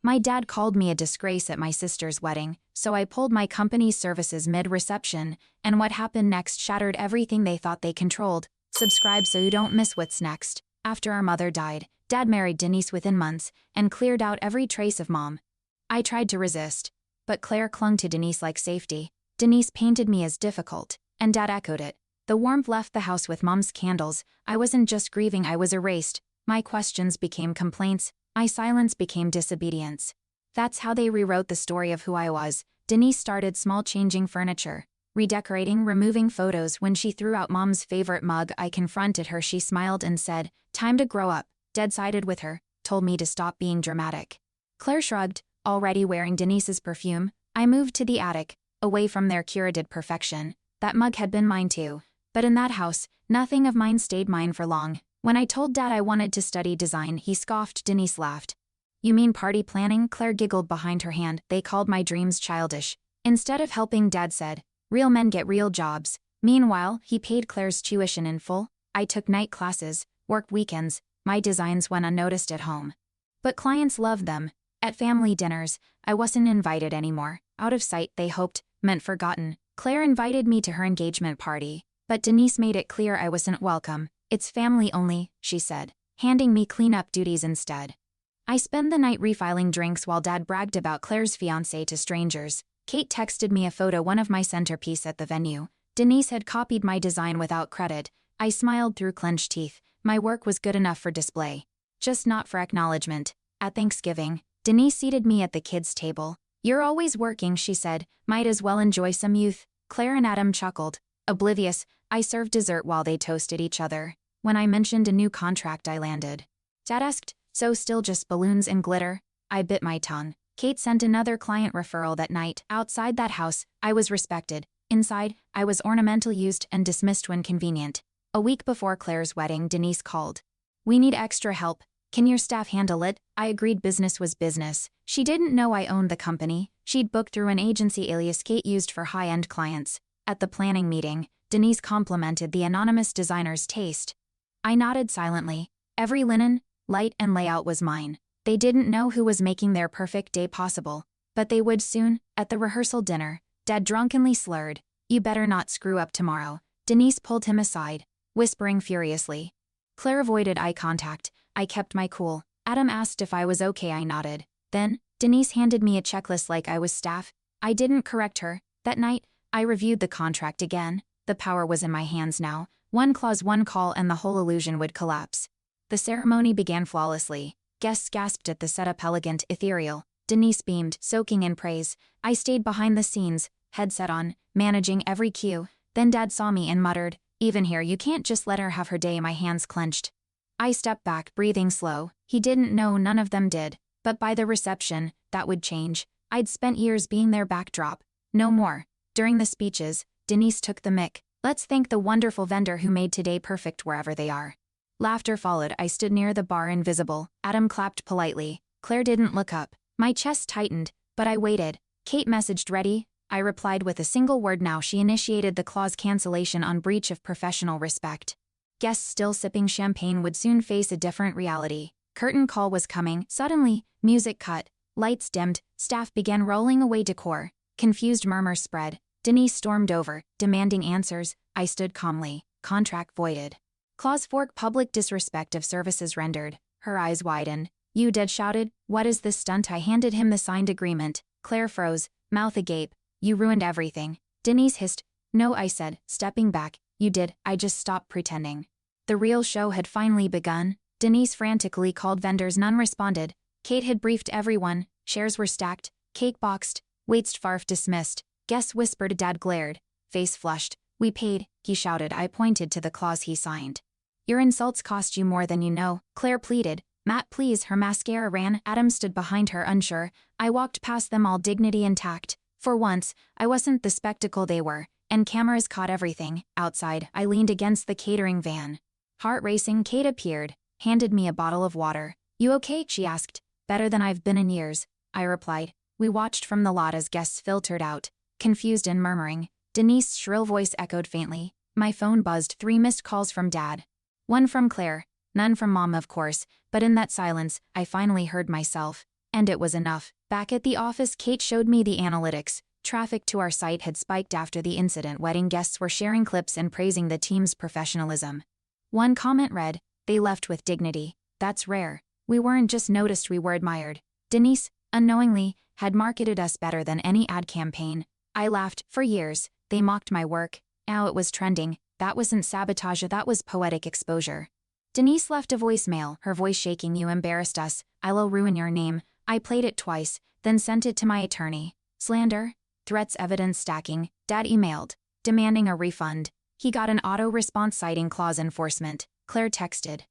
My dad called me a disgrace at my sister's wedding, so I pulled my company's services mid-reception, and what happened next shattered everything they thought they controlled. Subscribe so you don't miss what's next. After our mother died, Dad married Denise within months and cleared out every trace of Mom. I tried to resist, but Claire clung to Denise like safety. Denise painted me as difficult, and Dad echoed it. The warmth left the house with Mom's candles. I wasn't just grieving, I was erased. My questions became complaints. My silence became disobedience. That's how they rewrote the story of who I was. Denise started small, changing furniture, redecorating, removing photos. When she threw out Mom's favorite mug, I confronted her. She smiled and said, "Time to grow up." Dad sided with her, told me to stop being dramatic. Claire shrugged, already wearing Denise's perfume. I moved to the attic, away from their curated perfection. That mug had been mine too. But in that house, nothing of mine stayed mine for long. When I told Dad I wanted to study design, he scoffed. Denise laughed. "You mean party planning?" Claire giggled behind her hand. "They called my dreams childish." Instead of helping, Dad said, "Real men get real jobs." Meanwhile, he paid Claire's tuition in full. I took night classes, worked weekends. My designs went unnoticed at home. But clients loved them. At family dinners, I wasn't invited anymore. Out of sight, they hoped, meant forgotten. Claire invited me to her engagement party, but Denise made it clear I wasn't welcome. "It's family only," she said, handing me cleanup duties instead. I spent the night refiling drinks while Dad bragged about Claire's fiancé to strangers. Kate texted me a photo, one of my centerpiece at the venue. Denise had copied my design without credit. I smiled through clenched teeth. My work was good enough for display, just not for acknowledgement. At Thanksgiving, Denise seated me at the kids' table. "You're always working," she said. "Might as well enjoy some youth." Claire and Adam chuckled. Oblivious, I served dessert while they toasted each other. When I mentioned a new contract I landed, Dad asked, "So still just balloons and glitter?" I bit my tongue. Kate sent another client referral that night. Outside that house, I was respected. Inside, I was ornamental, used, and dismissed when convenient. A week before Claire's wedding, Denise called. "We need extra help. Can your staff handle it?" I agreed. Business was business. She didn't know I owned the company. She'd booked through an agency alias Kate used for high-end clients. At the planning meeting, Denise complimented the anonymous designer's taste. I nodded silently. Every linen, light, and layout was mine. They didn't know who was making their perfect day possible, but they would soon. At the rehearsal dinner, Dad drunkenly slurred, "You better not screw up tomorrow." Denise pulled him aside, whispering furiously. Claire avoided eye contact. I kept my cool. Adam asked if I was okay. I nodded. Then, Denise handed me a checklist like I was staff. I didn't correct her. That night, I reviewed the contract again. The power was in my hands now. One clause, one call, and the whole illusion would collapse. The ceremony began flawlessly. Guests gasped at the setup, elegant, ethereal. Denise beamed, soaking in praise. I stayed behind the scenes, headset on, managing every cue. Then Dad saw me and muttered, "Even here, you can't just let her have her day." My hands clenched. I stepped back, breathing slow. He didn't know, none of them did. But by the reception, that would change. I'd spent years being their backdrop. No more. During the speeches, Denise took the mic. "Let's thank the wonderful vendor who made today perfect wherever they are." Laughter followed. I stood near the bar, invisible. Adam clapped politely. Claire didn't look up. My chest tightened, but I waited. Kate messaged, "Ready?" I replied with a single word. Now she initiated the clause, cancellation on breach of professional respect. Guests still sipping champagne would soon face a different reality. Curtain call was coming. Suddenly, music cut. Lights dimmed. Staff began rolling away. Decor. Confused murmurs spread. Denise stormed over, demanding answers. I stood calmly. Contract voided. Clause 4, public disrespect of services rendered. Her eyes widened. "You did?" shouted. "What is this stunt?" I handed him the signed agreement. Claire froze, mouth agape. "You ruined everything." Denise hissed. "No," I said, stepping back. "You did. I just stopped pretending." The real show had finally begun. Denise frantically called vendors. None responded. Kate had briefed everyone. Shares were stacked, cake boxed, waits farf dismissed. Guests whispered. Dad glared, face flushed. "We paid," he shouted. I pointed to the clause he signed. "Your insults cost you more than you know," Claire pleaded. "Matt, please." Her mascara ran. Adam stood behind her, unsure. I walked past them all, dignity intact. For once, I wasn't the spectacle they were, and cameras caught everything. Outside, I leaned against the catering van. Heart racing, Kate appeared, handed me a bottle of water. "You okay?" she asked. "Better than I've been in years," I replied. We watched from the lot as guests filtered out, confused and murmuring. Denise's shrill voice echoed faintly. My phone buzzed. 3 missed calls from Dad. One from Claire, none from Mom, of course, but in that silence, I finally heard myself. And it was enough. Back at the office, Kate showed me the analytics. Traffic to our site had spiked after the incident. Wedding guests were sharing clips and praising the team's professionalism. One comment read, "They left with dignity. That's rare. We weren't just noticed, we were admired." Denise, unknowingly, had marketed us better than any ad campaign. I laughed. For years, they mocked my work. Now it was trending. That wasn't sabotage, that was poetic exposure. Denise left a voicemail, her voice shaking. "You embarrassed us. I'll ruin your name." I played it twice, then sent it to my attorney. Slander? Threats, evidence stacking. Dad emailed, demanding a refund. He got an auto-response citing clause enforcement. Claire texted,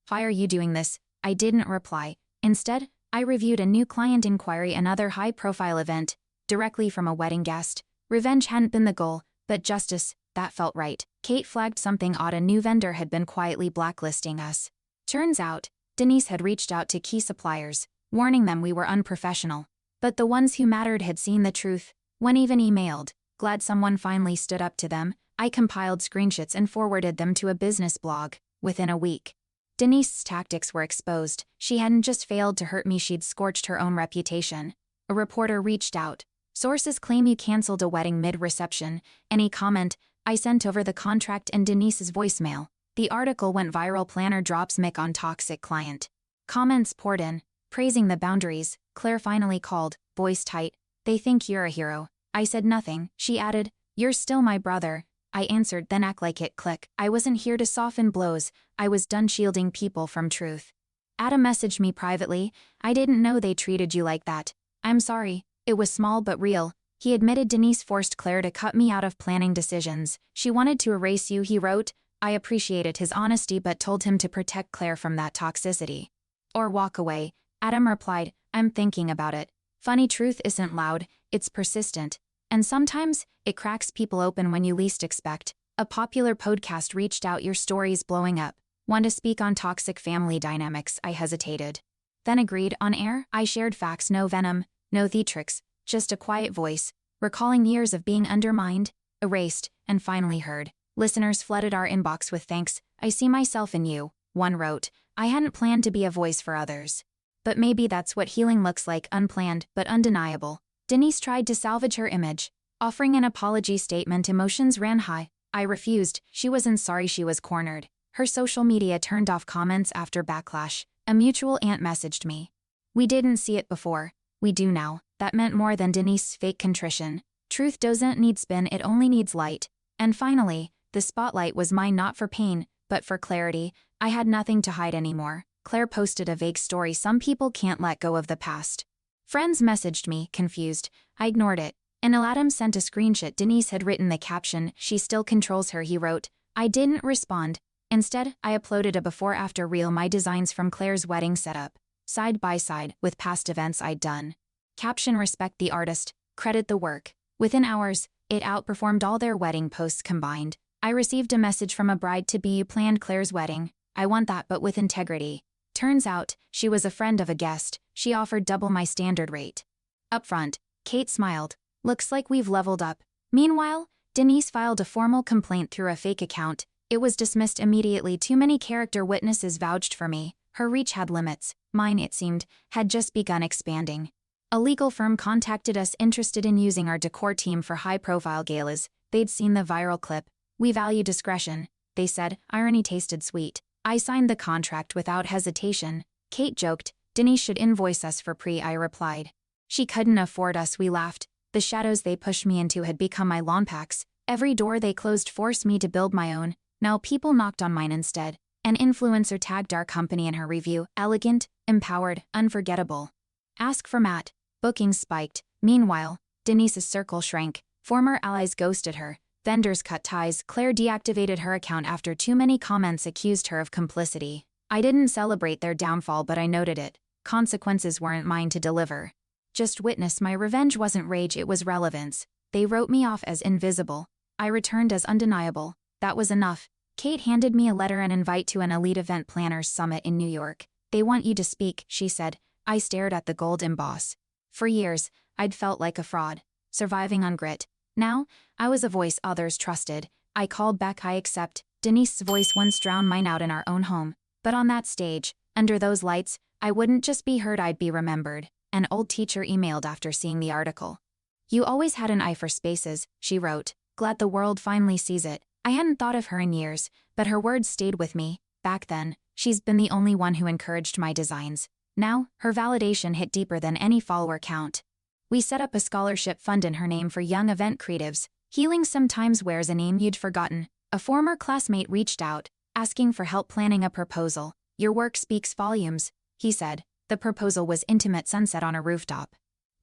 "Why are you doing this?" I didn't reply. Instead, I reviewed a new client inquiry, another high-profile event, directly from a wedding guest. Revenge hadn't been the goal, but justice, that felt right. Kate flagged something odd. A new vendor had been quietly blacklisting us. Turns out, Denise had reached out to key suppliers, warning them we were unprofessional. But the ones who mattered had seen the truth. One even emailed, glad someone finally stood up to them. I compiled screenshots and forwarded them to a business blog. Within a week, Denise's tactics were exposed. She hadn't just failed to hurt me, she'd scorched her own reputation. A reporter reached out. Sources claim you canceled a wedding mid-reception. Any comment? I sent over the contract and Denise's voicemail. The article went viral. Planner drops mic on toxic client. Comments poured in, praising the boundaries. Claire finally called, voice tight. "They think you're a hero." I said nothing. She added, "You're still my brother." I answered, "Then act like it." Click. I wasn't here to soften blows. I was done shielding people from truth. Adam messaged me privately. "I didn't know they treated you like that. I'm sorry. It was small but real." He admitted Denise forced Claire to cut me out of planning decisions. "She wanted to erase you," he wrote. I appreciated his honesty but told him to protect Claire from that toxicity. "Or walk away." Adam replied, "I'm thinking about it." Funny, truth isn't loud, it's persistent. And sometimes, it cracks people open when you least expect. A popular podcast reached out, "Your story's blowing up. Want to speak on toxic family dynamics?" I hesitated. Then agreed. On air, I shared facts, no venom, no theatrics, just a quiet voice, recalling years of being undermined, erased, and finally heard. Listeners flooded our inbox with thanks. "I see myself in you," one wrote. I hadn't planned to be a voice for others. But maybe that's what healing looks like, unplanned, but undeniable. Denise tried to salvage her image, offering an apology statement. Emotions ran high. I refused. She wasn't sorry, she was cornered. Her social media turned off comments after backlash. A mutual aunt messaged me. "We didn't see it before. We do now." That meant more than Denise's fake contrition. Truth doesn't need spin, it only needs light. And finally, the spotlight was mine, not for pain, but for clarity. I had nothing to hide anymore. Claire posted a vague story. "Some people can't let go of the past." Friends messaged me, confused. I ignored it. And Adam sent a screenshot. Denise had written the caption, "She still controls her," he wrote. I didn't respond. Instead, I uploaded a before-after reel, my designs from Claire's wedding setup, side by side with past events I'd done. Caption: "Respect the artist, credit the work." Within hours, it outperformed all their wedding posts combined. I received a message from a bride-to-be who planned Claire's wedding. "I want that, but with integrity." Turns out, she was a friend of a guest. She offered double my standard rate. Upfront, Kate smiled. "Looks like we've leveled up." Meanwhile, Denise filed a formal complaint through a fake account. It was dismissed immediately. Too many character witnesses vouched for me. Her reach had limits. Mine, it seemed, had just begun expanding. A legal firm contacted us, interested in using our decor team for high-profile galas. They'd seen the viral clip. "We value discretion," they said. Irony tasted sweet. I signed the contract without hesitation. Kate joked, "Denise should invoice us for pre." I replied, "She couldn't afford us." We laughed. The shadows they pushed me into had become my lawn packs. Every door they closed forced me to build my own. Now people knocked on mine instead. An influencer tagged our company in her review. "Elegant, empowered, unforgettable." Ask for Matt. Bookings spiked. Meanwhile, Denise's circle shrank. Former allies ghosted her. Vendors cut ties. Claire deactivated her account after too many comments accused her of complicity. I didn't celebrate their downfall, but I noted it. Consequences weren't mine to deliver. Just witness. My revenge wasn't rage, it was relevance. They wrote me off as invisible. I returned as undeniable. That was enough. Kate handed me a letter, an invite to an elite event planners summit in New York. "They want you to speak," she said. I stared at the gold emboss. For years, I'd felt like a fraud, surviving on grit. Now, I was a voice others trusted. I called back. "I accept." Denise's voice once drowned mine out in our own home. But on that stage, under those lights, I wouldn't just be heard, I'd be remembered. an old teacher emailed after seeing the article. You always had an eye for spaces, she wrote. Glad the world finally sees it. I hadn't thought of her in years, but her words stayed with me. Back then, she's been the only one who encouraged my designs. Now, her validation hit deeper than any follower count. We set up a scholarship fund in her name for young event creatives. Healing sometimes wears a name you'd forgotten. A former classmate reached out, asking for help planning a proposal. Your work speaks volumes, he said. The proposal was intimate sunset on a rooftop.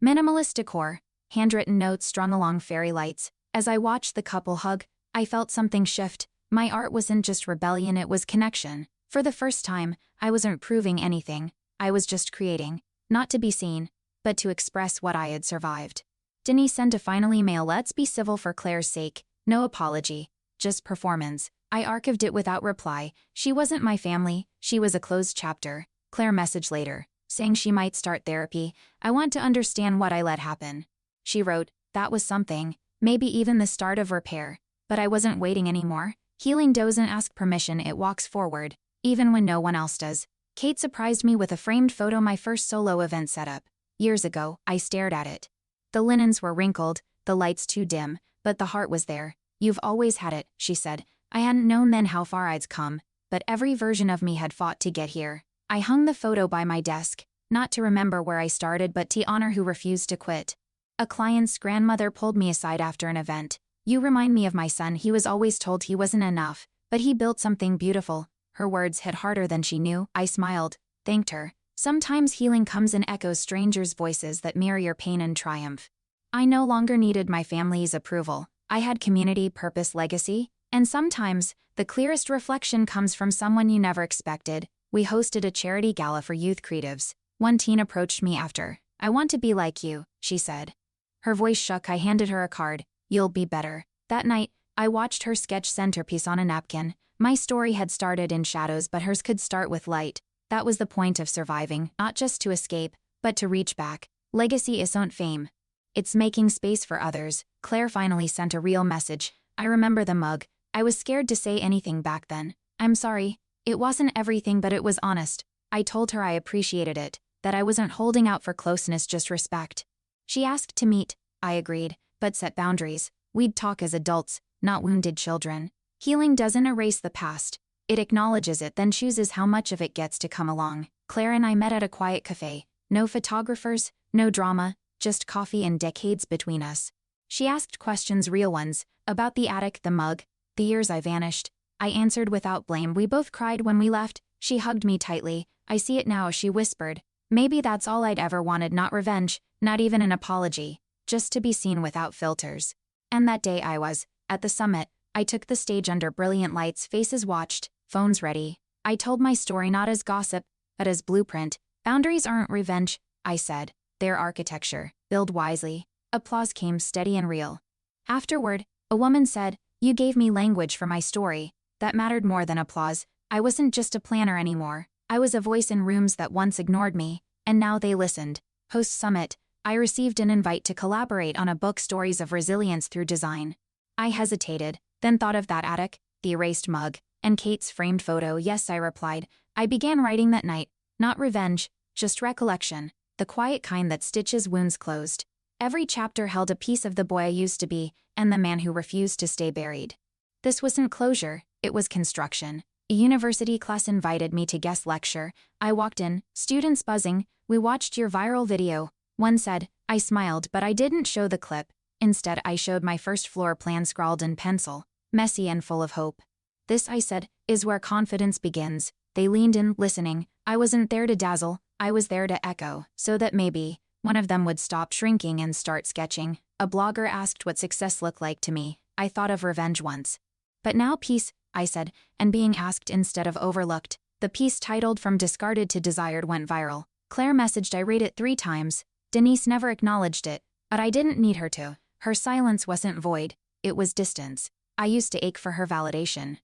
Minimalist decor, handwritten notes strung along fairy lights. As I watched the couple hug, I felt something shift. My art wasn't just rebellion, it was connection. For the first time, I wasn't proving anything. I was just creating, not to be seen, but to express what I had survived. Denise sent a final email. Let's be civil for Claire's sake. No apology, just performance. I archived it without reply. She wasn't my family, she was a closed chapter. Claire messaged later, saying she might start therapy. I want to understand what I let happen. She wrote, that was something, maybe even the start of repair. But I wasn't waiting anymore. Healing doesn't ask permission, it walks forward, even when no one else does. Kate surprised me with a framed photo, my first solo event setup. Years ago, I stared at it. The linens were wrinkled, the lights too dim, but the heart was there. You've always had it, she said. I hadn't known then how far I'd come, but every version of me had fought to get here. I hung the photo by my desk, not to remember where I started but to honor who refused to quit. A client's grandmother pulled me aside after an event. You remind me of my son, he was always told he wasn't enough, but he built something beautiful. Her words hit harder than she knew. I smiled, thanked her. Sometimes healing comes in echoes, strangers' voices that mirror your pain and triumph. I no longer needed my family's approval. I had community, purpose, legacy, and sometimes, the clearest reflection comes from someone you never expected. We hosted a charity gala for youth creatives. One teen approached me after. I want to be like you, she said. Her voice shook. I handed her a card. You'll be better. That night, I watched her sketch centerpiece on a napkin. My story had started in shadows, but hers could start with light. That was the point of surviving, not just to escape, but to reach back. Legacy isn't fame. It's making space for others. Claire finally sent a real message. I remember the mug. I was scared to say anything back then. I'm sorry. It wasn't everything, but it was honest. I told her I appreciated it, that I wasn't holding out for closeness, just respect. She asked to meet. I agreed, but set boundaries. We'd talk as adults, not wounded children. Healing doesn't erase the past. It acknowledges it, then chooses how much of it gets to come along. Claire and I met at a quiet cafe. No photographers, no drama, just coffee and decades between us. She asked questions, real ones, about the attic, the mug, the years I vanished. I answered without blame. We both cried when we left. She hugged me tightly. I see it now, she whispered. Maybe that's all I'd ever wanted, not revenge, not even an apology, just to be seen without filters. And that day I was at the summit. I took the stage under brilliant lights, faces watched, phones ready. I told my story not as gossip, but as blueprint. Boundaries aren't revenge, I said. They're architecture. Build wisely. Applause came, steady and real. Afterward, a woman said, you gave me language for my story. That mattered more than applause. I wasn't just a planner anymore. I was a voice in rooms that once ignored me, and now they listened. Post summit, I received an invite to collaborate on a book, Stories of Resilience Through Design. I hesitated, then thought of that attic, the erased mug, and Kate's framed photo. Yes, I replied. I began writing that night. Not revenge, just recollection. The quiet kind that stitches wounds closed. Every chapter held a piece of the boy I used to be, and the man who refused to stay buried. This wasn't closure, it was construction. A university class invited me to guest lecture. I walked in, students buzzing. We watched your viral video. One said. I smiled, but I didn't show the clip. Instead, I showed my first floor plan scrawled in pencil, messy and full of hope. This, I said, is where confidence begins. They leaned in, listening. I wasn't there to dazzle, I was there to echo, so that maybe one of them would stop shrinking and start sketching. A blogger asked what success looked like to me. I thought of revenge once. But now peace, I said, and being asked instead of overlooked. The piece titled From Discarded to Desired went viral. Claire messaged. I read it 3 times. Denise never acknowledged it, but I didn't need her to. Her silence wasn't void, it was distance. I used to ache for her validation.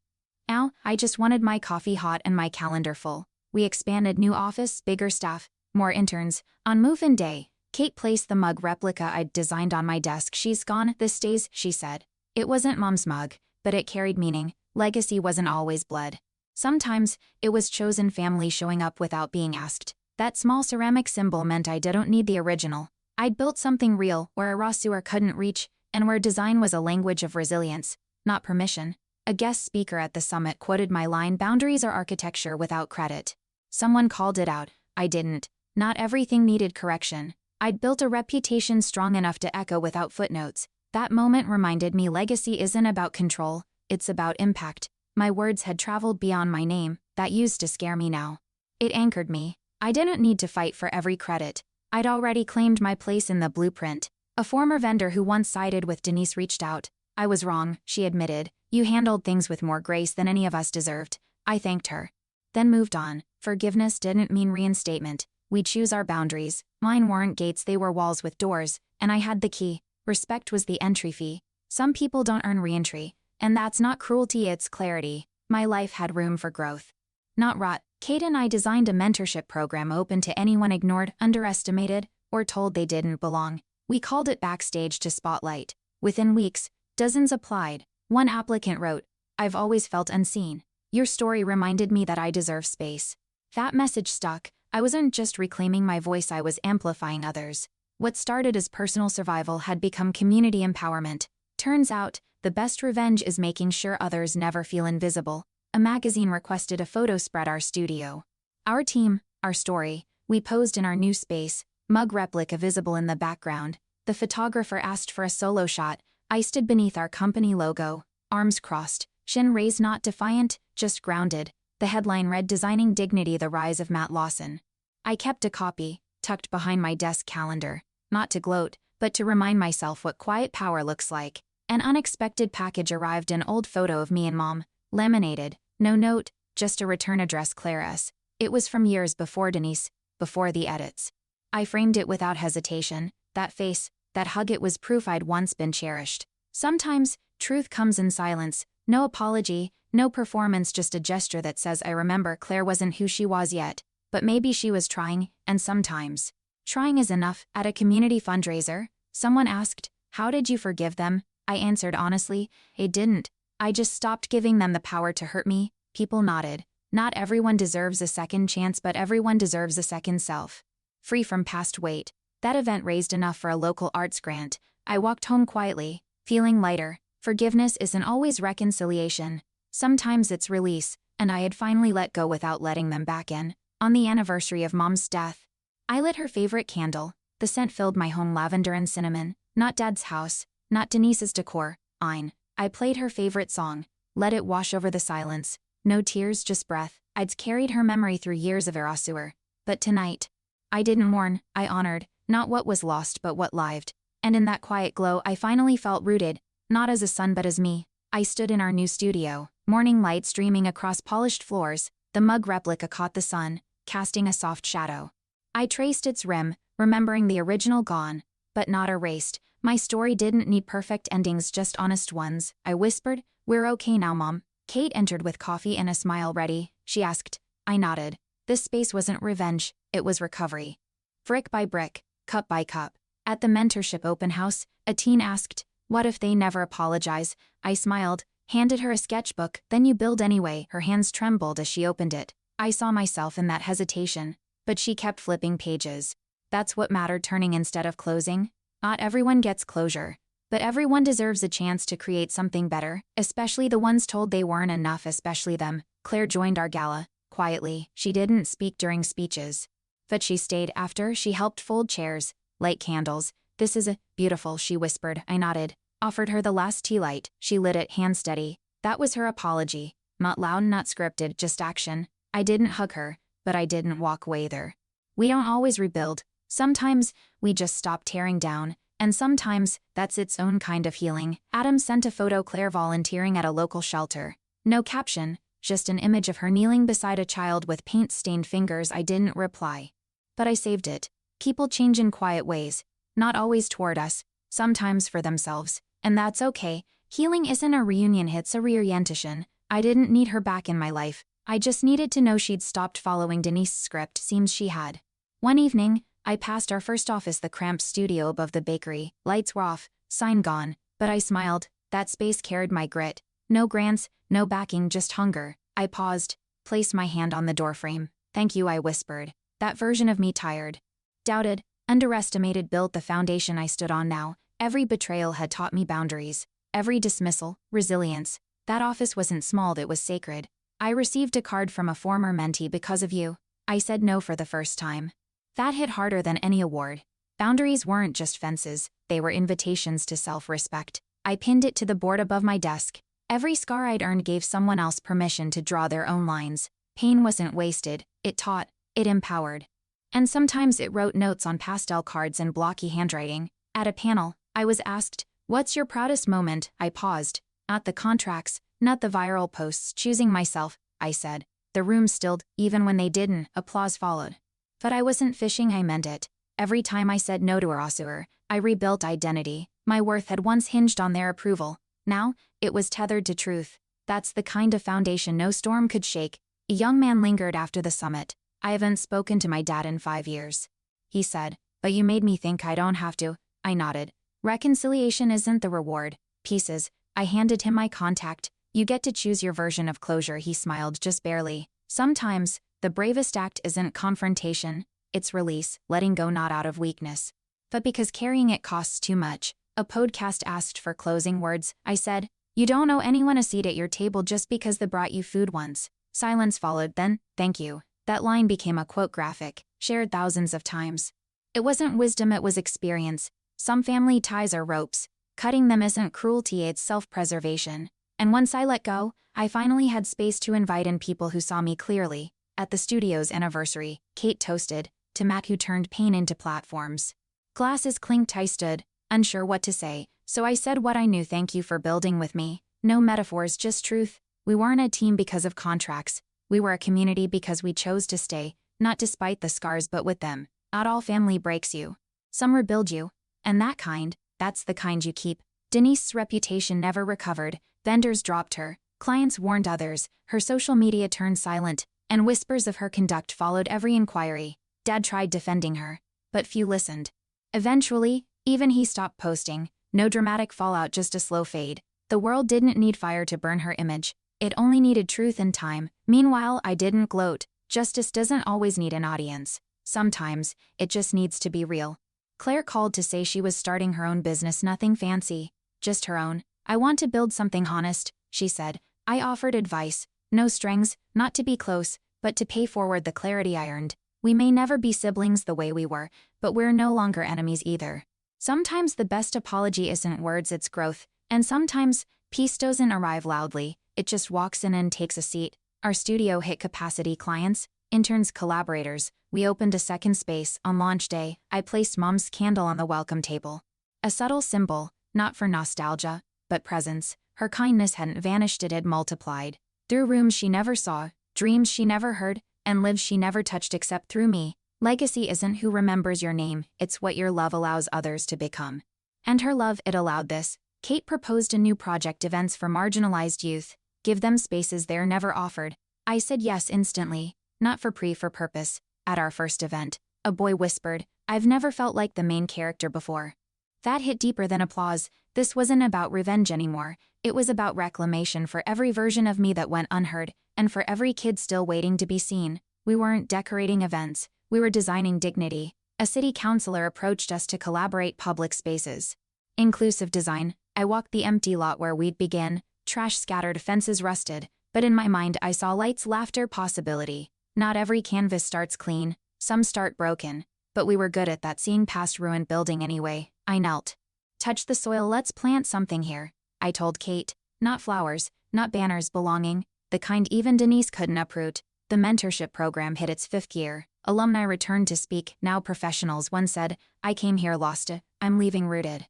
Now, I just wanted my coffee hot and my calendar full. We expanded, new office, bigger staff, more interns. On move-in day, Kate placed the mug replica I'd designed on my desk. She's gone, this stays, she said. It wasn't Mom's mug, but it carried meaning. Legacy wasn't always blood. Sometimes, it was chosen family showing up without being asked. That small ceramic symbol meant I didn't need the original. I'd built something real where Arasur couldn't reach, and where design was a language of resilience, not permission. A guest speaker at the summit quoted my line, "Boundaries are architecture without credit." Someone called it out. I didn't. Not everything needed correction. I'd built a reputation strong enough to echo without footnotes. That moment reminded me legacy isn't about control, it's about impact. My words had traveled beyond my name, that used to scare me now. It anchored me. I didn't need to fight for every credit. I'd already claimed my place in the blueprint. A former vendor who once sided with Denise reached out. "I was wrong," she admitted. "You handled things with more grace than any of us deserved." I thanked her. Then moved on. Forgiveness didn't mean reinstatement. We choose our boundaries. Mine weren't gates, they were walls with doors, and I had the key. Respect was the entry fee. Some people don't earn reentry, and that's not cruelty, it's clarity. My life had room for growth, not rot. Kate and I designed a mentorship program open to anyone ignored, underestimated, or told they didn't belong. We called it Backstage to Spotlight. Within weeks, dozens applied. One applicant wrote, "I've always felt unseen. Your story reminded me that I deserve space." That message stuck. I wasn't just reclaiming my voice, I was amplifying others. What started as personal survival had become community empowerment. Turns out, the best revenge is making sure others never feel invisible. A magazine requested a photo spread our studio. Our team, our story. We posed in our new space, mug replica visible in the background. The photographer asked for a solo shot. I stood beneath our company logo, arms crossed, chin raised, not defiant, just grounded. The headline read, "Designing Dignity, the Rise of Matt Lawson." I kept a copy, tucked behind my desk calendar. Not to gloat, but to remind myself what quiet power looks like. An unexpected package arrived, an old photo of me and Mom, laminated. No note, just a return address, Claire S. It was from years before Denise, before the edits. I framed it without hesitation. That face, that hug, it was proof I'd once been cherished. Sometimes, truth comes in silence. No apology, no performance, just a gesture that says, "I remember." Claire wasn't who she was yet, but maybe she was trying, and sometimes trying is enough. At a community fundraiser, someone asked, "How did you forgive them?" I answered honestly, "I didn't. I just stopped giving them the power to hurt me." People nodded. Not everyone deserves a second chance, but everyone deserves a second self. Free from past weight. That event raised enough for a local arts grant. I walked home quietly, feeling lighter. Forgiveness isn't always reconciliation. Sometimes it's release, and I had finally let go without letting them back in. On the anniversary of Mom's death, I lit her favorite candle. The scent filled my home, lavender and cinnamon. Not Dad's house, not Denise's decor, mine. I played her favorite song, let it wash over the silence. No tears, just breath. I'd carried her memory through years of Arasur. But tonight, I didn't mourn, I honored, not what was lost but what lived. And in that quiet glow I finally felt rooted, not as a son but as me. I stood in our new studio, morning light streaming across polished floors. The mug replica caught the sun, casting a soft shadow. I traced its rim, remembering the original gone, but not erased. My story didn't need perfect endings, just honest ones. I whispered, "We're okay now, Mom." Kate entered with coffee and a smile. "Ready?" she asked. I nodded. This space wasn't revenge, it was recovery. Brick by brick, cup by cup. At the mentorship open house, a teen asked, "What if they never apologize?" I smiled, handed her a sketchbook. "Then you build anyway." Her hands trembled as she opened it. I saw myself in that hesitation, but she kept flipping pages. That's what mattered, turning instead of closing. Not everyone gets closure, but everyone deserves a chance to create something better, especially the ones told they weren't enough, especially them. Claire joined our gala, quietly. She didn't speak during speeches, but she stayed after. She helped fold chairs, light candles. "This is beautiful," she whispered. I nodded, offered her the last tea light. She lit it, hand steady. That was her apology. Not loud, not scripted, just action. I didn't hug her, but I didn't walk away either. We don't always rebuild. Sometimes, we just stop tearing down, and sometimes, that's its own kind of healing. Adam sent a photo, Claire volunteering at a local shelter. No caption, just an image of her kneeling beside a child with paint-stained fingers. I didn't reply, but I saved it. People change in quiet ways, not always toward us, sometimes for themselves, and that's okay. Healing isn't a reunion, it's a reorientation. I didn't need her back in my life. I just needed to know she'd stopped following Denise's script. Seems she had. One evening, I passed our first office, the cramped studio above the bakery. Lights were off, sign gone, but I smiled. That space carried my grit. No grants, no backing, just hunger. I paused, placed my hand on the doorframe. "Thank you," I whispered. That version of me tired, doubted, underestimated built the foundation I stood on now. Every betrayal had taught me boundaries. Every dismissal, resilience. That office wasn't small, it was sacred. I received a card from a former mentee because of you. I said no for the first time. That hit harder than any award. Boundaries weren't just fences, they were invitations to self-respect. I pinned it to the board above my desk. Every scar I'd earned gave someone else permission to draw their own lines. Pain wasn't wasted, it taught, it empowered. And sometimes it wrote notes on pastel cards in blocky handwriting. At a panel, I was asked, "What's your proudest moment?" I paused. Not the contracts, not the viral posts, choosing myself, I said. The room stilled, even when they didn't. Applause followed. But I wasn't fishing, I meant it. Every time I said no to a Rasuer, I rebuilt identity. My worth had once hinged on their approval. Now, it was tethered to truth. That's the kind of foundation no storm could shake. A young man lingered after the summit. "I haven't spoken to my dad in 5 years. He said, "But you made me think I don't have to." I nodded. "Reconciliation isn't the reward. Pieces." I handed him my contact. "You get to choose your version of closure." He smiled just barely. Sometimes, the bravest act isn't confrontation, it's release, letting go not out of weakness, but because carrying it costs too much. A podcast asked for closing words. I said, "You don't owe anyone a seat at your table just because they brought you food once." Silence followed, then, "Thank you." That line became a quote graphic, shared thousands of times. It wasn't wisdom, it was experience. Some family ties are ropes. Cutting them isn't cruelty, it's self-preservation. And once I let go, I finally had space to invite in people who saw me clearly. At the studio's anniversary, Kate toasted, to Matt who turned pain into platforms. Glasses clinked, I stood, unsure what to say, so I said what I knew. "Thank you for building with me." No metaphors, just truth. We weren't a team because of contracts. We were a community because we chose to stay, not despite the scars but with them. Not all family breaks you. Some rebuild you. And that's the kind you keep. Denise's reputation never recovered. Vendors dropped her. Clients warned others. Her social media turned silent, and whispers of her conduct followed every inquiry. Dad tried defending her, but few listened. Eventually, even he stopped posting. No dramatic fallout, just a slow fade. The world didn't need fire to burn her image. It only needed truth and time. Meanwhile, I didn't gloat. Justice doesn't always need an audience. Sometimes, it just needs to be real. Claire called to say she was starting her own business, nothing fancy, just her own. "I want to build something honest," she said. I offered advice. No strings, not to be close, but to pay forward the clarity I earned. We may never be siblings the way we were, but we're no longer enemies either. Sometimes the best apology isn't words, it's growth. And sometimes, peace doesn't arrive loudly, it just walks in and takes a seat. Our studio hit capacity. Clients, interns, collaborators. We opened a second space. On launch day, I placed Mom's candle on the welcome table. A subtle symbol, not for nostalgia, but presence. Her kindness hadn't vanished, it had multiplied. Through rooms she never saw, dreams she never heard, and lives she never touched except through me. Legacy isn't who remembers your name, it's what your love allows others to become. And her love, it allowed this. Kate proposed a new project, events for marginalized youth. Give them spaces they're never offered. I said yes instantly, not for purpose. At our first event, a boy whispered, "I've never felt like the main character before." That hit deeper than applause. This wasn't about revenge anymore. It was about reclamation for every version of me that went unheard, and for every kid still waiting to be seen. We weren't decorating events, we were designing dignity. A city councilor approached us to collaborate public spaces. Inclusive design. I walked the empty lot where we'd begin, trash scattered, fences rusted, but in my mind I saw lights, laughter, possibility. Not every canvas starts clean, some start broken, but we were good at that, seeing past ruined building anyway. I knelt. "Touch the soil, let's plant something here," I told Kate. Not flowers, not banners, belonging, the kind even Denise couldn't uproot. The mentorship program hit its 5th year. Alumni returned to speak, now professionals. One said, "I came here lost, I'm leaving rooted."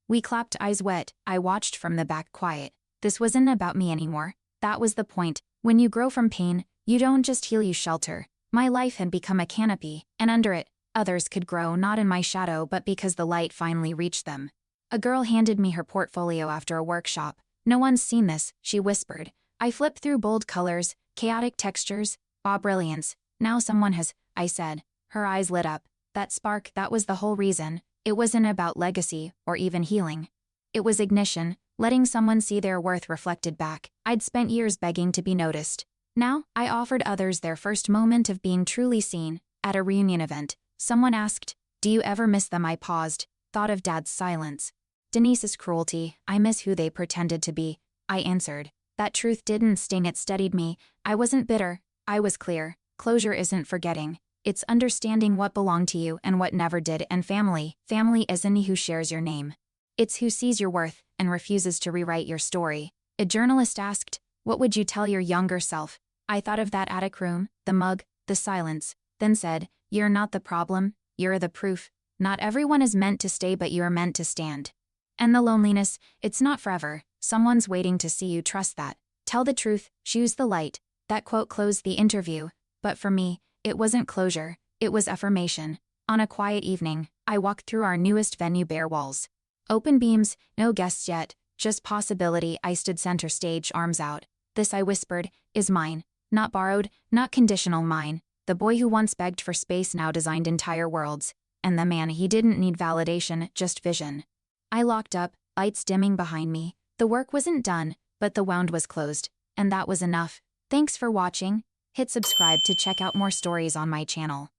We clapped, eyes wet. I watched from the back, quiet. This wasn't about me anymore. That was the point. When you grow from pain, you don't just heal, you shelter. My life had become a canopy, and under it, others could grow, not in my shadow but because the light finally reached them. A girl handed me her portfolio after a workshop. "No one's seen this," she whispered. I flipped through bold colors, chaotic textures, raw brilliance. "Now someone has," I said. Her eyes lit up. That spark, that was the whole reason. It wasn't about legacy, or even healing. It was ignition, letting someone see their worth reflected back. I'd spent years begging to be noticed. Now, I offered others their first moment of being truly seen. At a reunion event, someone asked, "Do you ever miss them?" I paused, thought of Dad's silence. Denise's cruelty, I miss who they pretended to be, I answered. That truth didn't sting, it steadied me. I wasn't bitter, I was clear. Closure isn't forgetting. It's understanding what belonged to you and what never did. And family isn't who shares your name. It's who sees your worth and refuses to rewrite your story. A journalist asked, "What would you tell your younger self?" I thought of that attic room, the mug, the silence, then said, "You're not the problem, you're the proof. Not everyone is meant to stay, but you're meant to stand." And the loneliness, it's not forever. Someone's waiting to see you. Trust that. Tell the truth, choose the light. That quote closed the interview. But for me, it wasn't closure, it was affirmation. On a quiet evening, I walked through our newest venue, bare walls. Open beams, no guests yet, just possibility. I stood center stage, arms out. This, I whispered, is mine. Not borrowed, not conditional, mine. The boy who once begged for space now designed entire worlds. And the man, he didn't need validation, just vision. I locked up, lights dimming behind me. The work wasn't done, but the wound was closed. And that was enough. Thanks for watching. Hit subscribe to check out more stories on my channel.